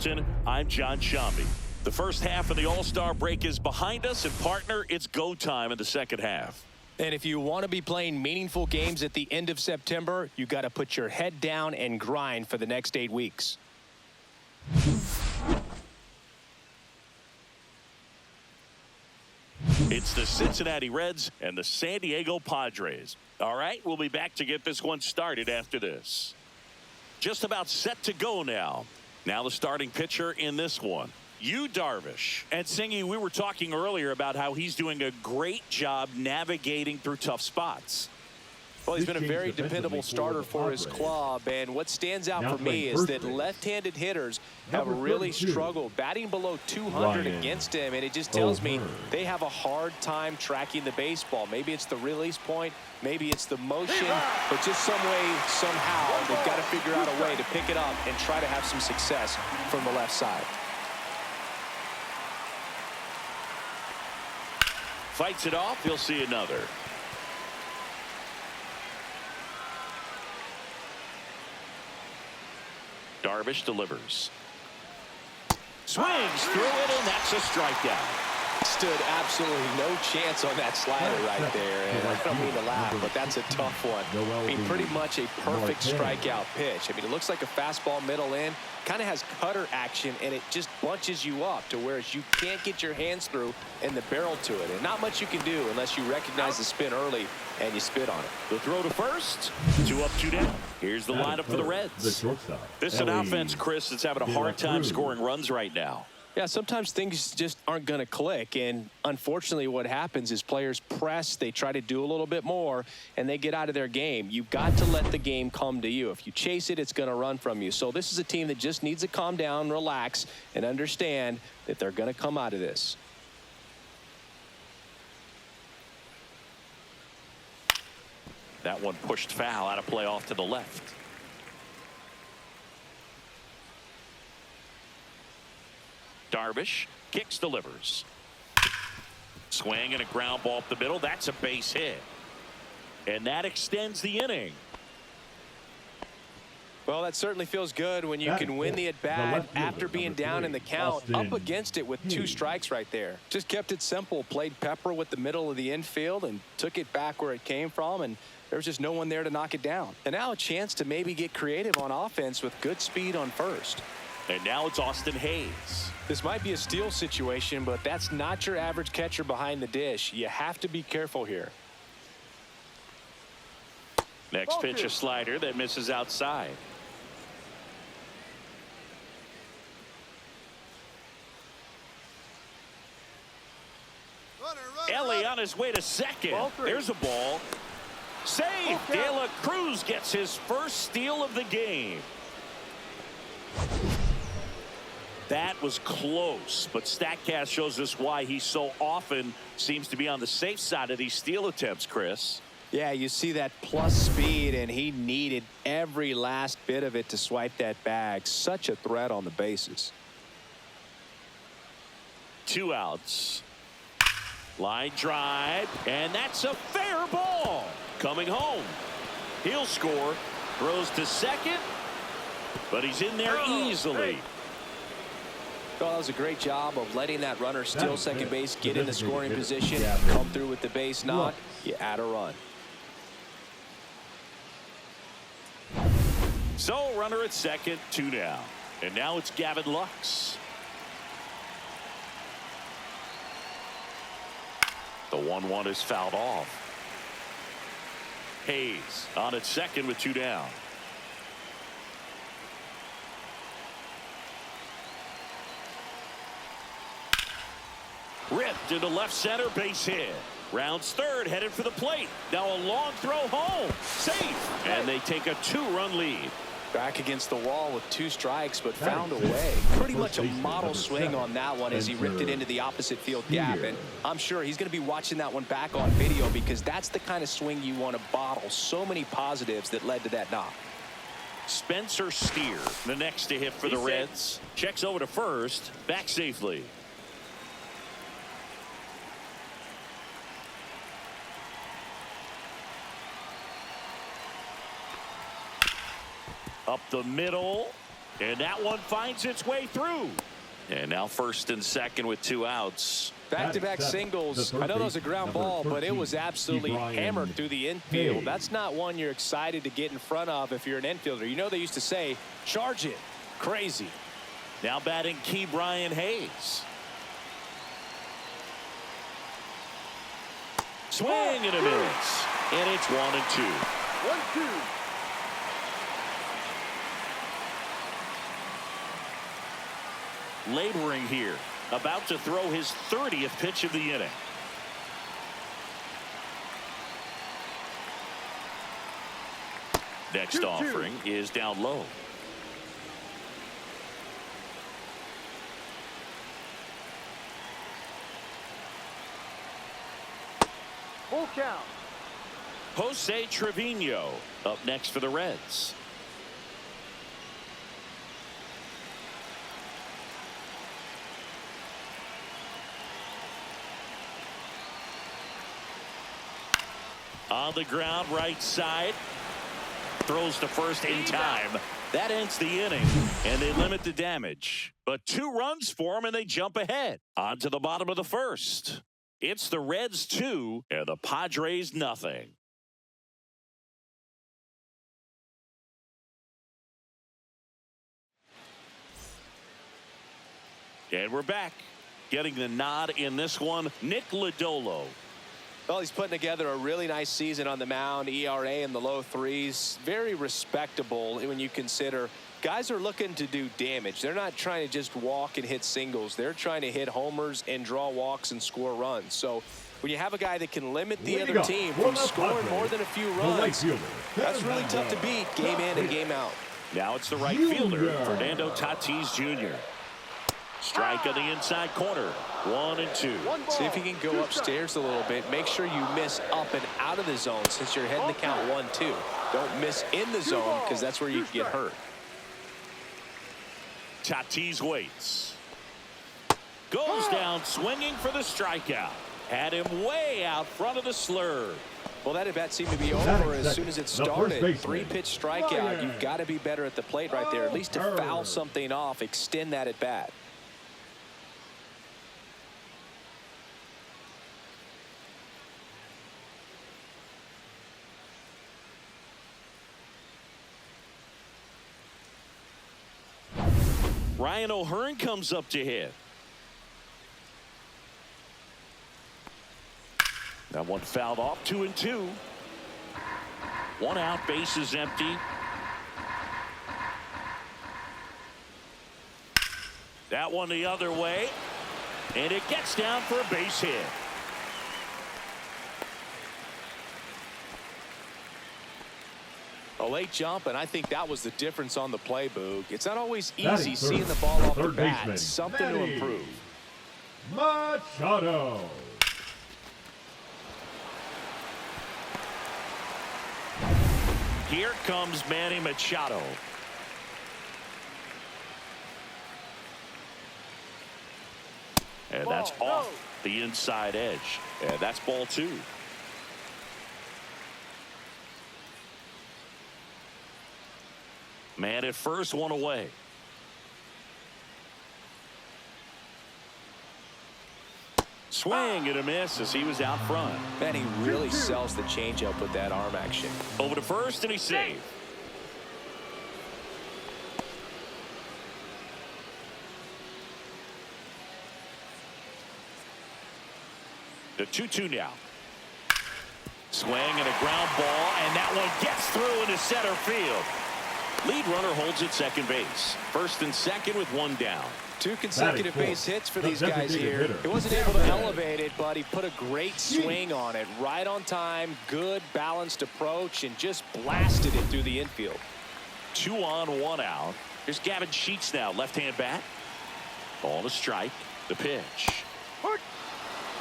Hamilton. I'm John Shambi. The first half of the All-Star break is behind us, and partner, it's go time in the second half. And if you want to be playing meaningful games at the end of September, you got to put your head down and grind for the next 8 weeks. It's the Cincinnati Reds and the San Diego Padres. All right, we'll be back to get this one started after this. Just about set to go now. Now the starting pitcher in this one, Darvish. And Singy, we were talking earlier about how he's doing a great job navigating through tough spots. Well, he's been a very dependable starter for his club, and what stands out for me is that left-handed hitters have really struggled batting below 200 against him, and it just tells me they have a hard time tracking the baseball. Maybe it's the release point, maybe it's the motion, but just some way, somehow, they've got to figure out a way to pick it up and try to have some success from the left side. Fights it off, he'll see another. Darvish delivers. Swings through it, and that's a strikeout. Stood absolutely no chance on that slider right there, and I don't mean to laugh, but that's a tough one. I mean, pretty much a perfect strikeout pitch. I mean, it looks like a fastball middle in, kind of has cutter action, and it just bunches you up to where you can't get your hands through and the barrel to it, and not much you can do unless you recognize the spin early and you spit on it. The throw to first. 2 up, 2 down. Here's the lineup for the Reds. This is an offense, Chris, that's having a hard time scoring runs right now. Yeah, sometimes things just aren't going to click, and unfortunately what happens is players press, they try to do a little bit more, and they get out of their game. You've got to let the game come to you. If you chase it, it's going to run from you. So this is a team that just needs to calm down, relax, and understand that they're going to come out of this. That one pushed foul, out of play off to the left. Darvish kicks, delivers. Swing and a ground ball up the middle. That's a base hit. And that extends the inning. Well, that certainly feels good when you can win the at-bat after being down in the count, up against it with 2 strikes right there. Just kept it simple, played pepper with the middle of the infield and took it back where it came from, and there's just no one there to knock it down. And now a chance to maybe get creative on offense with good speed on first. And now it's Austin Hayes. This might be a steal situation, but that's not your average catcher behind the dish. You have to be careful here. Next pitch, a slider that misses outside. Ellie on his way to second. There's a ball. Safe. De La Cruz gets his first steal of the game. That was close, but StatCast shows us why he so often seems to be on the safe side of these steal attempts, Chris. Yeah, you see that plus speed, and he needed every last bit of it to swipe that bag. Such a threat on the bases. 2 outs. Line drive, and that's a fair ball. Coming home. He'll score. Throws to second, but he's in there easily. Well, that was a great job of letting that runner steal second base, get in the scoring position, come through with the base knock. You add a run. So, runner at second, 2 down. And now it's Gavin Lux. The 1-1 is fouled off. Hayes on at second with 2 down. Ripped into left center, base hit. Rounds third, headed for the plate. Now a long throw home. Safe. And they take a 2-run lead. Back against the wall with 2 strikes, but found a way. Pretty much a model swing on that one as he ripped it into the opposite field gap. And I'm sure he's going to be watching that one back on video because that's the kind of swing you want to bottle. So many positives that led to that knock. Spencer Steer, the next to hit for the Reds. Checks over to first, back safely. Up the middle. And that one finds its way through. And now first and second with 2 outs. Back-to-back singles. I know that was a ground ball, but it was absolutely hammered through the infield. That's not one you're excited to get in front of if you're an infielder. You know they used to say, charge it. Crazy. Now batting Key Brian Hayes. Swing and a miss. And it's 1-2. 1-2. Laboring here, about to throw his 30th pitch of the inning. Next offering is down low. Full count. Jose Trevino up next for the Reds. On the ground, right side. Throws to first in time. That ends the inning, and they limit the damage. But 2 runs for them, and they jump ahead. On to the bottom of the first. It's the Reds 2, and the Padres nothing. And we're back. Getting the nod in this one, Nick Lodolo. Well, he's putting together a really nice season on the mound. ERA in the low 3s. Very respectable when you consider guys are looking to do damage. They're not trying to just walk and hit singles. They're trying to hit homers and draw walks and score runs. So when you have a guy that can limit the other team from scoring more than a few runs, that's really tough to beat game in and game out. Now it's the right fielder, Fernando Tatis Jr. Strike on the inside corner. 1-2. See if you can go upstairs a little bit. Make sure you miss up and out of the zone since you're heading the count 1-2. Don't miss in the zone because that's where you can get hurt. Tatis waits. Goes down swinging for the strikeout. Had him way out front of the slur. Well, that at bat seemed to be over as soon as it started. 3-pitch strikeout. You've got to be better at the plate right there, at least to foul something off, extend that at bat. Ryan O'Hearn comes up to hit. That one fouled off. 2-2. 1 out, base is empty. That one the other way, and it gets down for a base hit. A late jump, and I think that was the difference on the play, Boog. It's not always easy seeing the ball off the bat. It's something to improve. Machado. Here comes Manny Machado. And that's off the inside edge. And that's ball 2. Man at first, 1 away. Swing and a miss as he was out front. Man, he really sells the changeup with that arm action. Over to first, and he's saved. The 2-2 now. Swing and a ground ball, and that one gets through into center field. Lead runner holds at second base. First and second with 1 down. 2 consecutive base hits for these guys here. He wasn't able to elevate it, but he put a great swing on it. Right on time, good balanced approach, and just blasted it through the infield. 2 on, 1 out. Here's Gavin Sheets now, left-hand bat. Ball to strike. The pitch.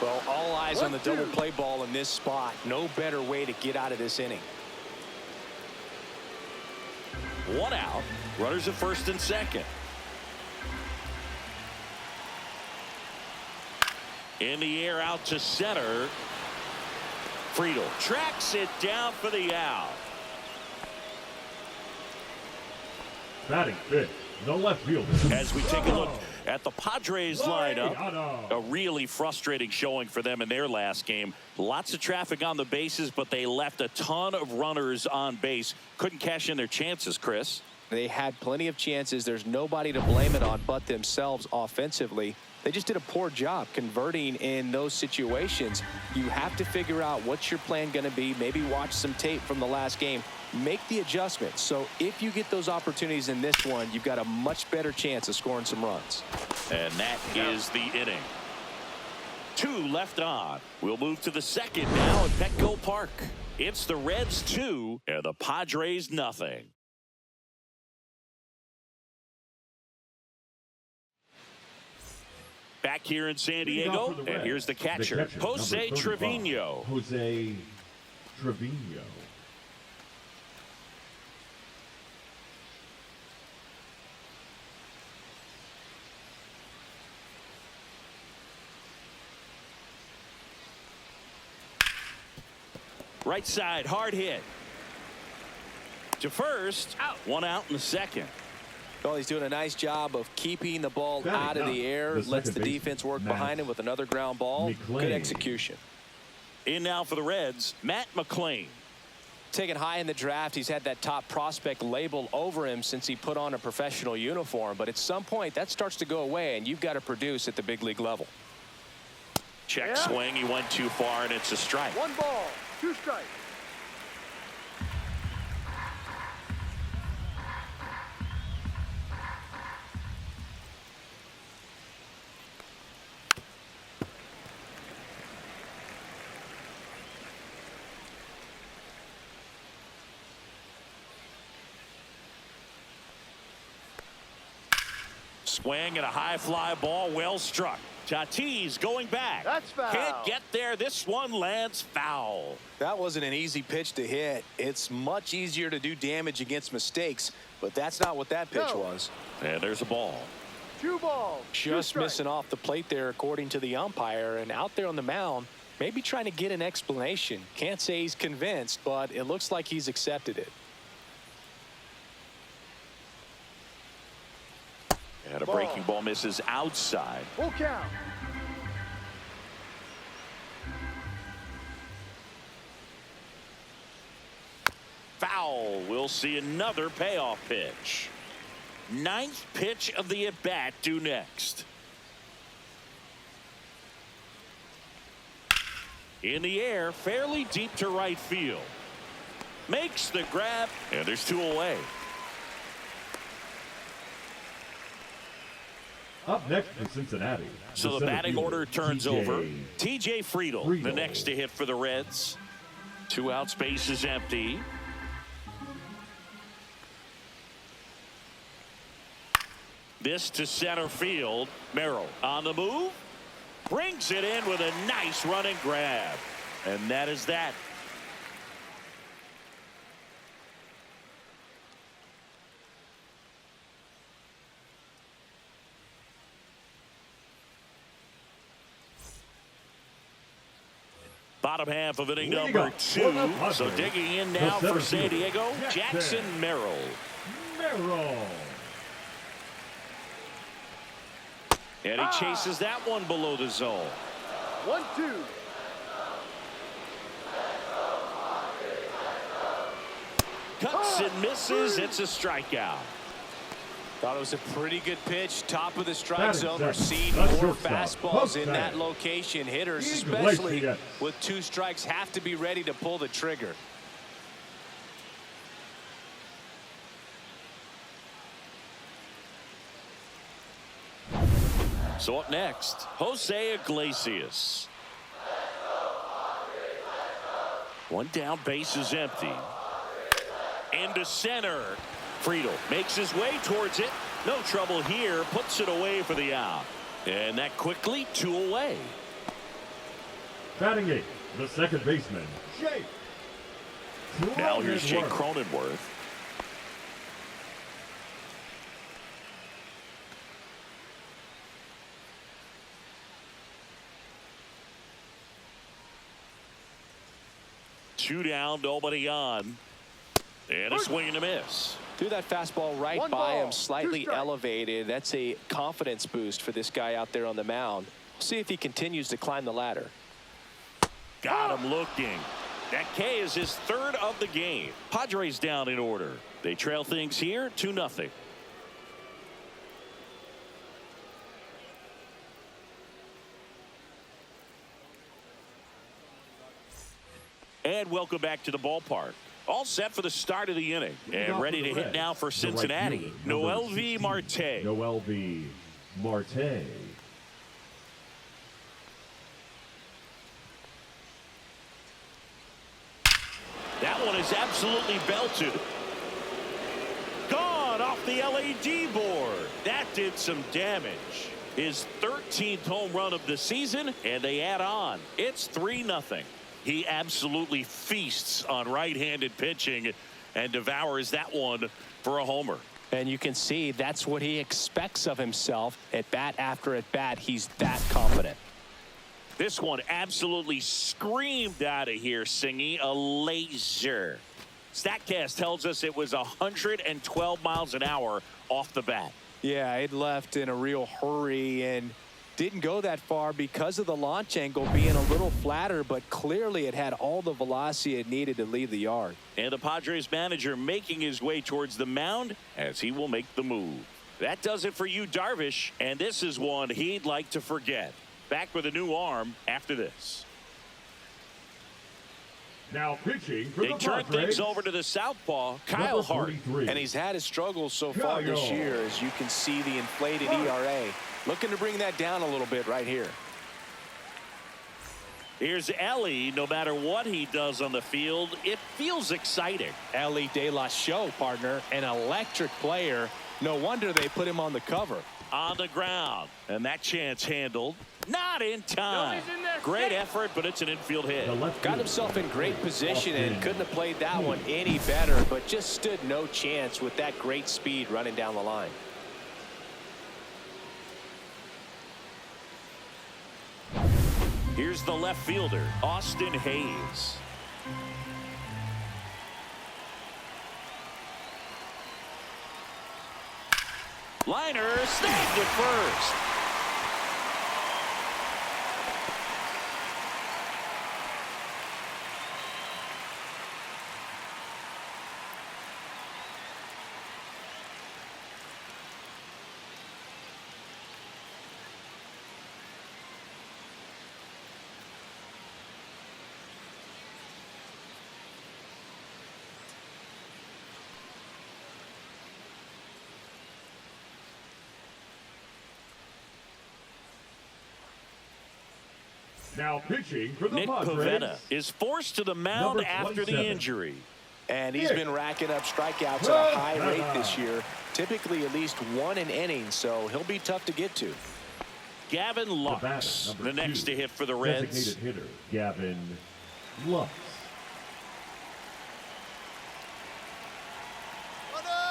Well, all eyes on the double play ball in this spot. No better way to get out of this inning. 1 out. Runners at first and second. In the air out to center. Friedel tracks it down for the out. Batting fifth, the left fielder. As we take a look at the Padres lineup, a really frustrating showing for them in their last game. Lots of traffic on the bases, but they left a ton of runners on base. Couldn't cash in their chances, Chris. They had plenty of chances. There's nobody to blame it on but themselves offensively. They just did a poor job converting in those situations. You have to figure out what's your plan going to be. Maybe watch some tape from the last game. Make the adjustments. So if you get those opportunities in this one, you've got a much better chance of scoring some runs. And that is the inning. 2 left on. We'll move to the second now at Petco Park. It's the Reds 2 and the Padres nothing. Back here in San Diego, and here's the catcher, Jose Trevino. Jose Trevino. Right side, hard hit. To first, out. 1 out in the second. Well, he's doing a nice job of keeping the ball out of the air. Lets the defense work behind him with another ground ball. Good execution. In now for the Reds, Matt McClain. Taken high in the draft, he's had that top prospect label over him since he put on a professional uniform. But at some point, that starts to go away, and you've got to produce at the big league level. Check swing. He went too far, and it's a strike. 1 ball, 2 strikes. Swing and a high fly ball, well struck. Tatis going back. That's foul. Can't get there. This one lands foul. That wasn't an easy pitch to hit. It's much easier to do damage against mistakes, but that's not what that pitch was. And there's a ball. 2 balls. Just missing off the plate there, according to the umpire, and out there on the mound, maybe trying to get an explanation. Can't say he's convinced, but it looks like he's accepted it. And a breaking ball misses outside. Full count. Foul. We'll see another payoff pitch. 9th pitch of the at-bat due next. In the air, fairly deep to right field. Makes the grab, and there's 2 away. Up next for Cincinnati. So the batting order turns over. TJ Friedel, the next to hit for the Reds. 2 outs, base is empty. This to center field. Merrill on the move. Brings it in with a nice running grab. And that is that. Bottom half of inning number 2. So digging in now for San Diego, Jackson Merrill. And he chases that one below the zone. 1-2. Cuts and misses. It's a strikeout. Thought it was a pretty good pitch. Top of the strike zone. We're seeing more fastballs in that location. Hitters, especially with 2 strikes, have to be ready to pull the trigger. So up next, Jose Iglesias. 1 down, base is empty. Into center. Friedel makes his way towards it. No trouble here. Puts it away for the out. And that quickly 2 away. Batting 8, the second baseman, Jake. Now here's Jake Cronenworth. Two down, nobody on. And a swing and a miss. Threw that fastball right One by him, ball, slightly 2 strikes. elevated. That's a confidence boost for this guy out there on the mound. We'll see if he continues to climb the ladder. Got him looking. That K is his 3rd of the game. Padres down in order. They trail things here 2-0. And welcome back to the ballpark. All set for the start of the inning. And ready to hit now for Cincinnati. Noel V. Marte. Noel V. Marte. That one is absolutely belted. Gone off the LED board. That did some damage. His 13th home run of the season, and they add on. It's 3-0. He absolutely feasts on right-handed pitching and devours that one for a homer. And you can see that's what he expects of himself at bat after at bat. He's that confident. This one absolutely screamed out of here, Singy. A laser. StatCast tells us it was 112 miles an hour off the bat. Yeah, it left in a real hurry and didn't go that far because of the launch angle being a little flatter, but clearly it had all the velocity it needed to leave the yard. And the Padres manager making his way towards the mound as he will make the move. That does it for you, Darvish, and this is one he'd like to forget. Back with a new arm after this. Now pitching for They the turn Padres. things over to the southpaw, Kyle Number Hart. 43. And he's had his struggles so far this Kyle. year, as you can see the inflated ERA. Looking to bring that down a little bit right here. Here's Ellie. No matter what he does on the field, it feels exciting. Ellie De La Show, partner, an electric player. No wonder they put him on the cover. On the ground. And that chance handled. Not in time. Nobody's in there. Great effort, but it's an infield hit. The left Got fielder. himself in great position and Austin. couldn't have played that one any better, but just stood no chance with that great speed running down the line. Here's the left fielder, Austin Hayes. Liner snagged at first. Now pitching for the Nick Padres. Pavetta is forced to the mound Number after the 27. injury. And he's been racking up strikeouts at a high rate this year, typically at least one an inning, so he'll be tough to get to. Gavin Pavetta, Lux, number the next 2. to hit for the Reds. Designated hitter Gavin Lux.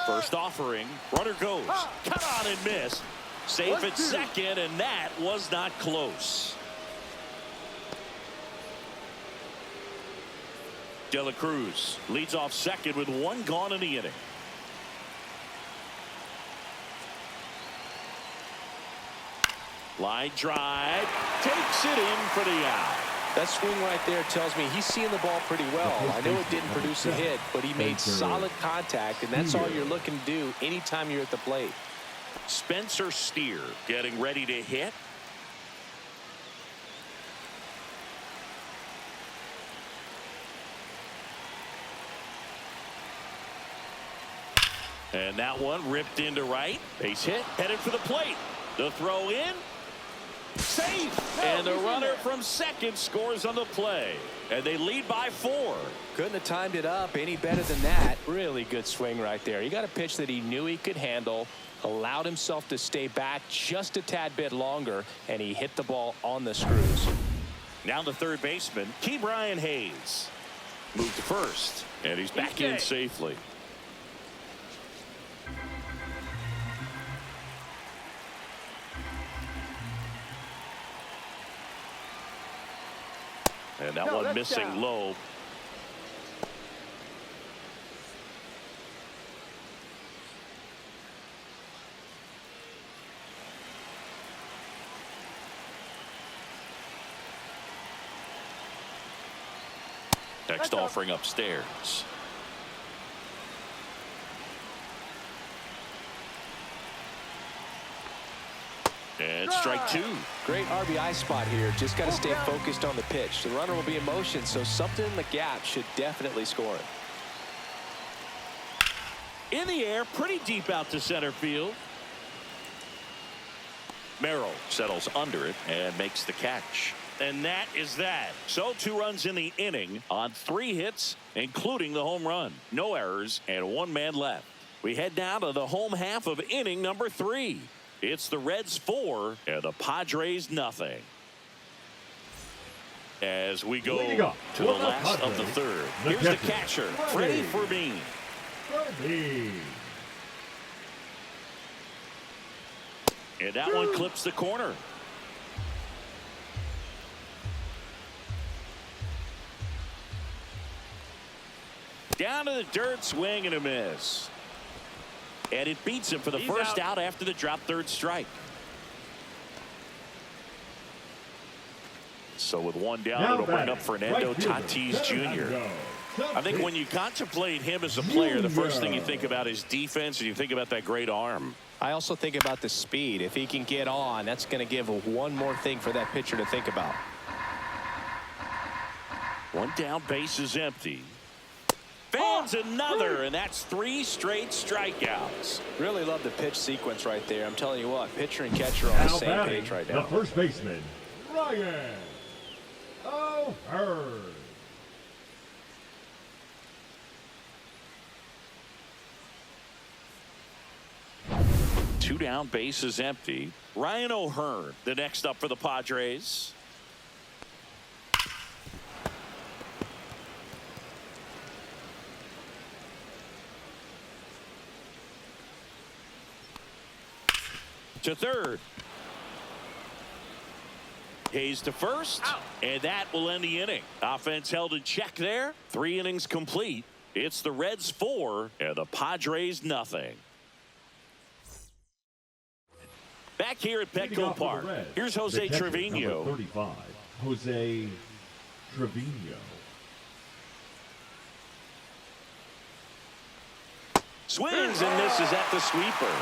First offering, runner goes. Cut on and miss. Safe at 1-2. second, and that was not close. De La Cruz leads off second with one gone in the inning. Line drive, takes it in for the out. That swing right there tells me he's seeing the ball pretty well. I know it didn't produce a hit, but he made solid contact, and that's all you're looking to do anytime you're at the plate. Spencer Steer getting ready to hit. And that one ripped into right. Base hit, headed for the plate. The throw in. Safe. And the runner from second scores on the play. And they lead by 4. Couldn't have timed it up any better than that. Really good swing right there. He got a pitch that he knew he could handle, allowed himself to stay back just a tad bit longer, and he hit the ball on the screws. Now the third baseman, Ke'Bryan Hayes. Moved to first. And he's back in safely. And that one that's missing down. low. Next offering upstairs. And strike two. Great RBI spot here. Just got to stay focused on the pitch. The runner will be in motion, so something in the gap should definitely score it. In the air, pretty deep out to center field. Merrill settles under it and makes the catch. And that is that. So 2 runs in the inning on 3 hits, including the home run. No errors and 1 man left. We head now to the home half of inning number 3. It's the Reds 4 and the Padres nothing. As we go to the last of the third. Here's the catcher, Freddie Fermin. And that one clips the corner. Down to the dirt, swing and a miss. And it beats him for the first out after the drop third strike. So with 1 down, it'll bring up Fernando Tatis Jr. I think when you contemplate him as a player, the first thing you think about is defense, and you think about that great arm. I also think about the speed. If he can get on, that's going to give one more thing for that pitcher to think about. 1 down, base is empty. Fans another, and that's 3 straight strikeouts. Really love the pitch sequence right there. I'm telling you what, pitcher and catcher are on the same page right now. The first baseman, Ryan O'Hearn. 2 down, base is empty. Ryan O'Hearn, the next up for the Padres. To third. Hayes to first. And that will end the inning. Offense held in check there. 3 innings complete. It's the Reds 4 and the Padres nothing. Back here at Petco Park. Here's Jose Trevino. 35. Jose Trevino. Swings and misses at the sweeper.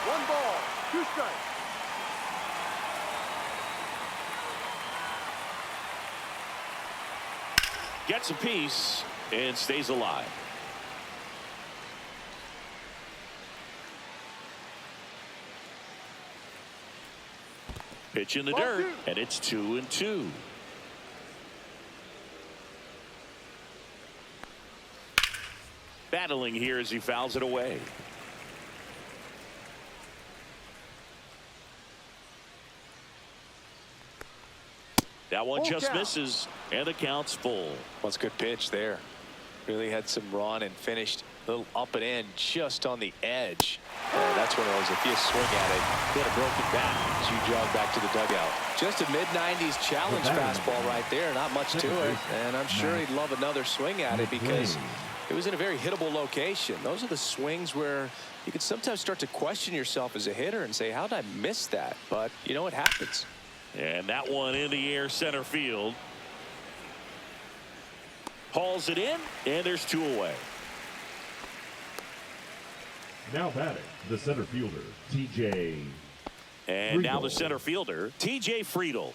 1 ball, 2 strikes. Gets a piece and stays alive. Pitch in the dirt, and it's 2-2. Battling here as he fouls it away. That one just misses, and the count's full. That's a good pitch there. Really had some run and finished a little up and in just on the edge. That's one of those, if you swing at it, get a broken bat as you jog back to the dugout. Just a mid-90s challenge fastball right there. Not much to it. And I'm sure he'd love another swing at it because it was in a very hittable location. Those are the swings where you can sometimes start to question yourself as a hitter and say, how did I miss that? But, you know, it happens. And that one in the air center field. Hauls it in, and there's 2 away. Now batting, the center fielder, TJ. And now the center fielder, TJ Friedel.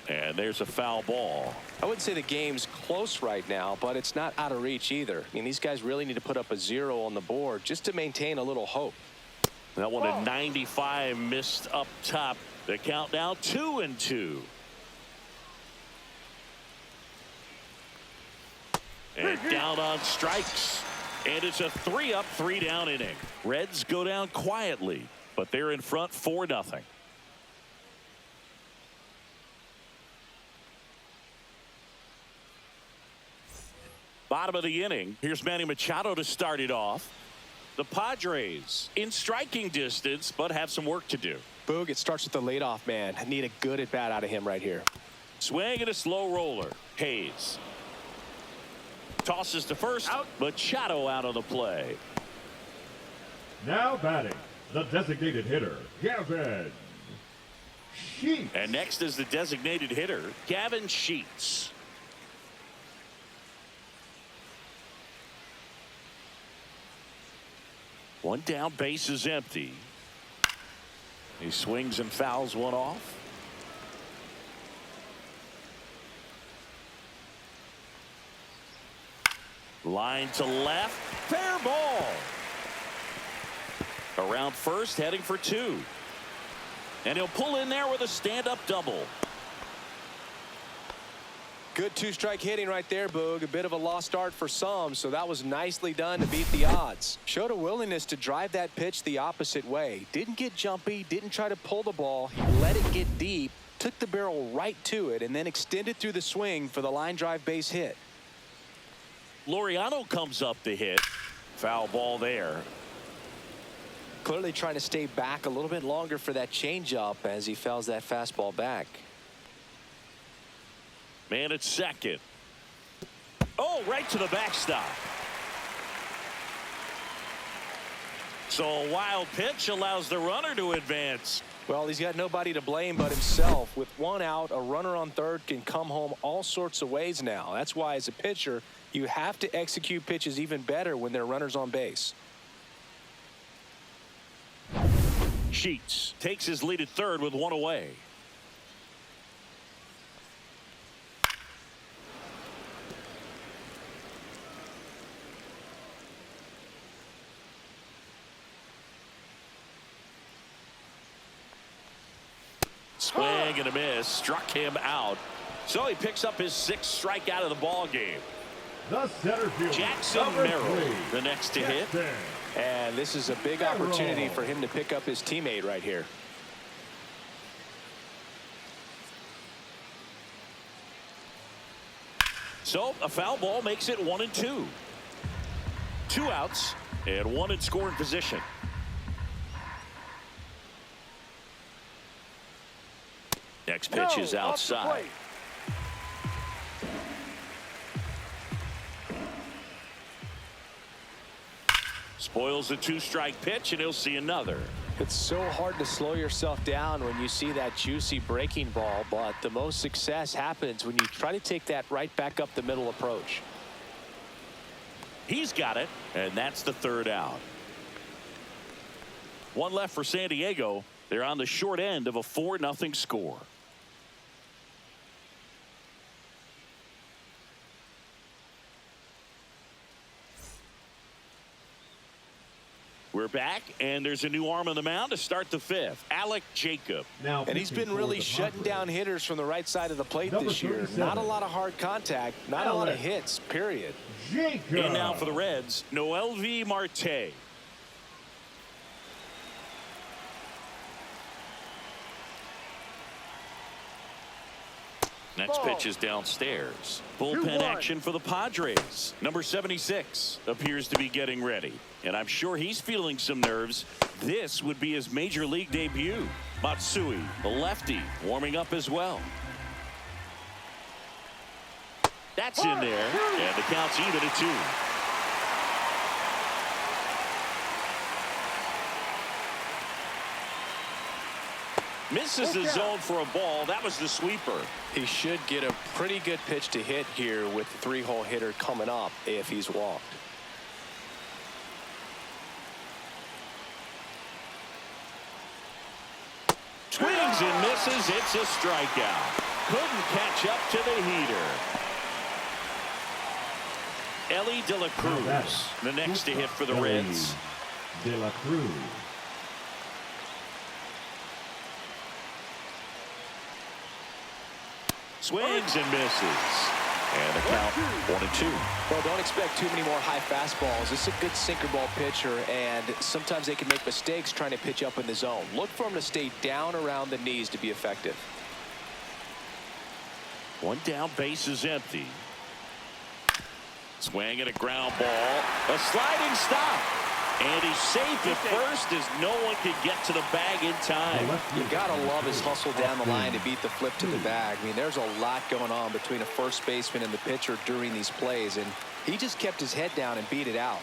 And there's a foul ball. I wouldn't say the game's close right now, but it's not out of reach either. I mean, these guys really need to put up a 0 on the board just to maintain a little hope. That one at 95 missed up top. The count now 2-2. And down on strikes. And it's a 3-up, 3-down inning. Reds go down quietly, but they're in front 4-0. Bottom of the inning. Here's Manny Machado to start it off. The Padres in striking distance, but have some work to do. Boog, it starts with the leadoff man. I need a good at bat out of him right here. Swing and a slow roller. Hayes tosses to first. Machado out of the play. Now batting, the designated hitter, Gavin Sheets. And next is the designated hitter, Gavin Sheets. One down, base is empty. He swings and fouls one off. Line to left, fair ball. Around first, heading for two. And he'll pull in there with a stand-up double. Good two-strike hitting right there, Boog. A bit of a lost start for some, so that was nicely done to beat the odds. Showed a willingness to drive that pitch the opposite way. Didn't get jumpy, didn't try to pull the ball. He let it get deep, took the barrel right to it, and then extended through the swing for the line drive base hit. Laureano comes up to hit. Foul ball there. Clearly trying to stay back a little bit longer for that changeup as he fouls that fastball back. Man at second. Oh, right to the backstop. So a wild pitch allows the runner to advance. Well, he's got nobody to blame but himself. With one out, a runner on third can come home all sorts of ways now. That's why, as a pitcher, you have to execute pitches even better when there are runners on base. Sheets takes his lead at third with one away. Swing and a miss. Struck him out. So he picks up his sixth strikeout of the ball game. The center fielder, Jackson number Merrill, 3, the next to hit. Jackson. And this is a big opportunity for him to pick up his teammate right here. So a foul ball makes it 1-2. 2 outs and one in scoring position. Next pitch is outside. Spoils a 2-strike pitch, and he'll see another. It's so hard to slow yourself down when you see that juicy breaking ball, but the most success happens when you try to take that right back up the middle approach. He's got it, and that's the third out. One left for San Diego. They're on the short end of a 4-0 score. We're back, and there's a new arm on the mound to start the fifth. Alec Jacob. Now, and he's been really shutting down hitters from the right side of the plate Number this year. 37. Not a lot of hard contact, not a lot of hits, period. Jacob. And now for the Reds, Noelvi Marte. Next pitch is downstairs. Bullpen action for the Padres. Number 76 appears to be getting ready. And I'm sure he's feeling some nerves. This would be his major league debut. Matsui, the lefty, warming up as well. That's in there. And the count's even at 2. Misses the zone for a ball. That was the sweeper. He should get a pretty good pitch to hit here with the 3-hole hitter coming up if he's walked. Swings and misses. It's a strikeout. Couldn't catch up to the heater. Ellie De La Cruz, the next to hit for the Reds. De La Cruz. Swings and misses. And the count 1-2. Well, don't expect too many more high fastballs. This is a good sinker ball pitcher, and sometimes they can make mistakes trying to pitch up in the zone. Look for him to stay down around the knees to be effective. One down, base is empty. Swing and a ground ball. A sliding stop. And he's safe at first as no one can get to the bag in time. You gotta love his hustle down the line to beat the flip to the bag. I mean, there's a lot going on between a first baseman and the pitcher during these plays, and he just kept his head down and beat it out.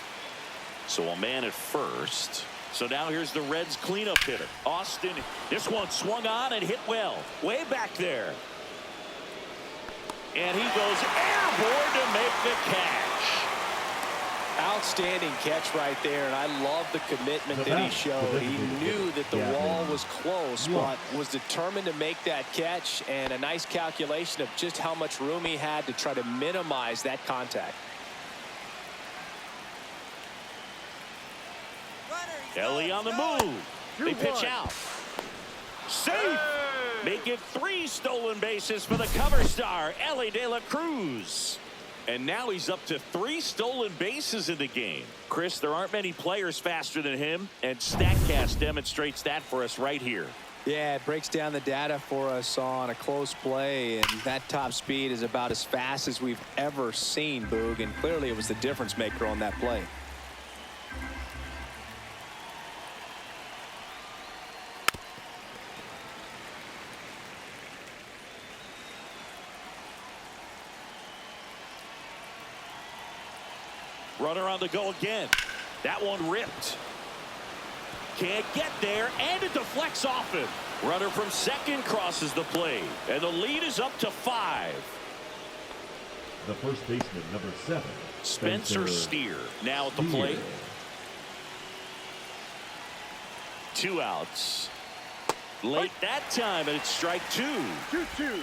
So a man at first. So now here's the Reds cleanup hitter, Austin. This one swung on and hit well, way back there. And he goes airborne to make the catch. Outstanding catch right there, and I love the commitment that he showed. He knew that the wall was close, but was determined to make that catch, and a nice calculation of just how much room he had to try to minimize that contact. Ellie on the move. They pitch out. Safe. Making 3 stolen bases for the cover star, Ellie De La Cruz. And now he's up to 3 stolen bases in the game. Chris, there aren't many players faster than him, and StatCast demonstrates that for us right here. Yeah, it breaks down the data for us on a close play, and that top speed is about as fast as we've ever seen, Boog, and clearly it was the difference maker on that play. Runner on the go again. That one ripped. Can't get there, and it deflects off him. Runner from second crosses the plate, and the lead is up to 5. The first baseman, number 7, Spencer Steer, now at the plate. 2 outs. Late that time, and it's strike 2. 2-2.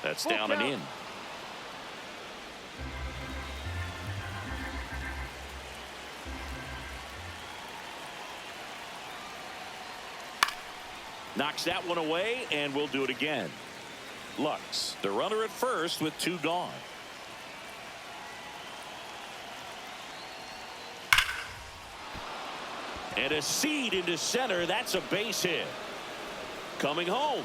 That's down and in. Knocks that one away, and we'll do it again. Lux, the runner at first with 2 gone. And a seed into center. That's a base hit. Coming home.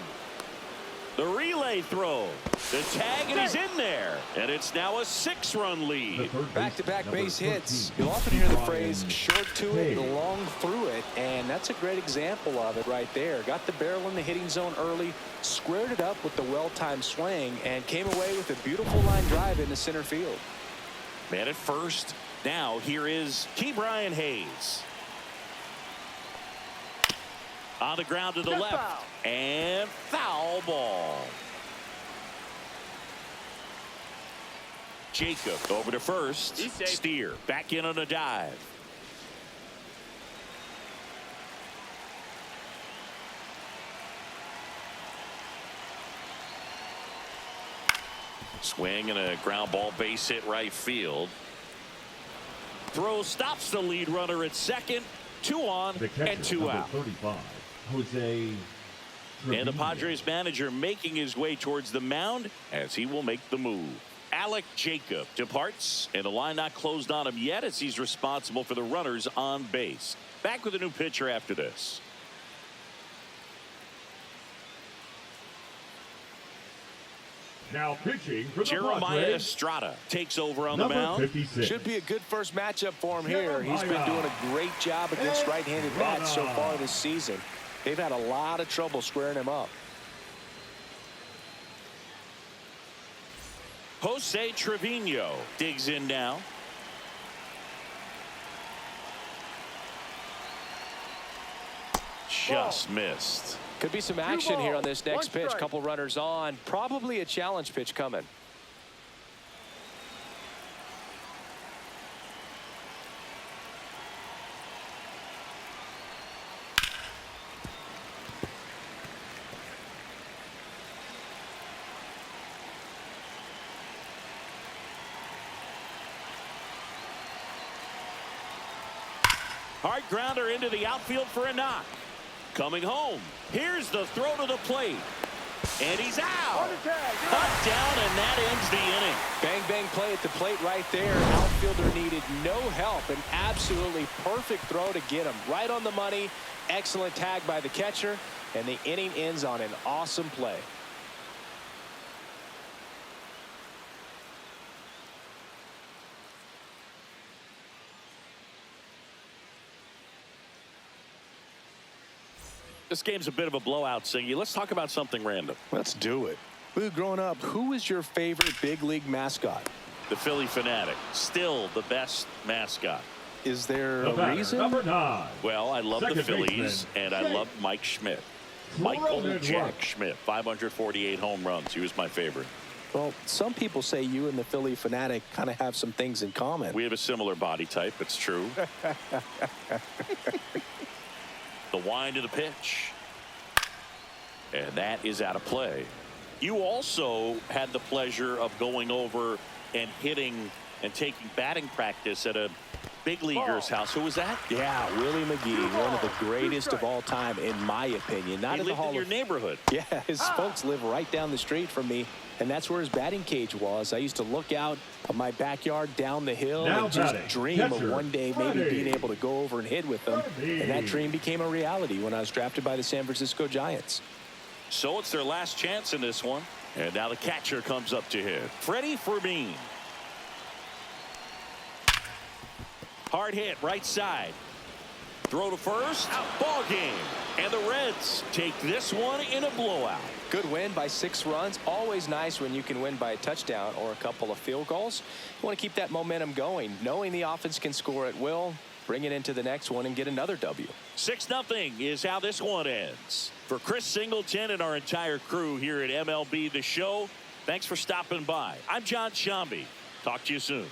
The relay throw. The tag, and he's in there. And it's now a 6-run lead. Back-to-back base hits. You'll often hear the phrase short to it, long through it, and that's a great example of it right there. Got the barrel in the hitting zone early, squared it up with the well-timed swing, and came away with a beautiful line drive into center field. Man at first. Now here is Ke'Bryan Hayes. On the ground to the left. Foul. And foul ball. Jacob over to first. Steer back in on a dive. Swing and a ground ball base hit right field. Throw stops the lead runner at second. 2 on and 2 out. 35, Jose And the Padres manager making his way towards the mound as he will make the move. Alec Jacob departs, and the line not closed on him yet as he's responsible for the runners on base. Back with a new pitcher after this. Now pitching for the Jeremiah Padres, Estrada takes over on the number mound. 56. Should be a good first matchup for him here. He's been doing a great job against right-handed bats so far this season. They've had a lot of trouble squaring him up. Jose Trevino digs in now. Just missed. Could be some action here on this next 1 pitch. strike. Couple runners on. Probably a challenge pitch coming. Hard grounder into the outfield for a knock. Coming home. Here's the throw to the plate. And he's out. Cut down, and that ends the inning. Bang, bang play at the plate right there. Outfielder needed no help. An absolutely perfect throw to get him. Right on the money. Excellent tag by the catcher. And the inning ends on an awesome play. This game's a bit of a blowout, Singy. Let's talk about something random. Let's do it. Lou, growing up, who was your favorite big league mascot? The Philly Fanatic. Still the best mascot. Is there The a batter, reason? number 9. Well, I love the Second Phillies, baseman, and I Jake love Mike Schmidt. Michael Cronin Jack Work. Schmidt, 548 home runs. He was my favorite. Well, some people say you and the Philly Fanatic kind of have some things in common. We have a similar body type. It's true. The wind of the pitch. And that is out of play. You also had the pleasure of going over and hitting and taking batting practice at a big leaguer's house. Who was that? Yeah, Willie McGee, one of the greatest of all time, in my opinion. Not He in the lived Hall in your of neighborhood. Yeah, his folks live right down the street from me, and that's where his batting cage was. I used to look out of my backyard down the hill Now and just batting, dream of catcher, one day maybe Freddie. being able to go over and hit with them. Freddie. And that dream became a reality when I was drafted by the San Francisco Giants. So it's their last chance in this one. And now the catcher comes up to hit. Freddie Fermin. Hard hit, right side. Throw to first. Ball game. And the Reds take this one in a blowout. Good win by 6 runs. Always nice when you can win by a touchdown or a couple of field goals. You want to keep that momentum going, knowing the offense can score at will, bring it into the next one and get another W. 6-0 is how this one ends. For Chris Singleton and our entire crew here at MLB The Show, thanks for stopping by. I'm John Shambi. Talk to you soon.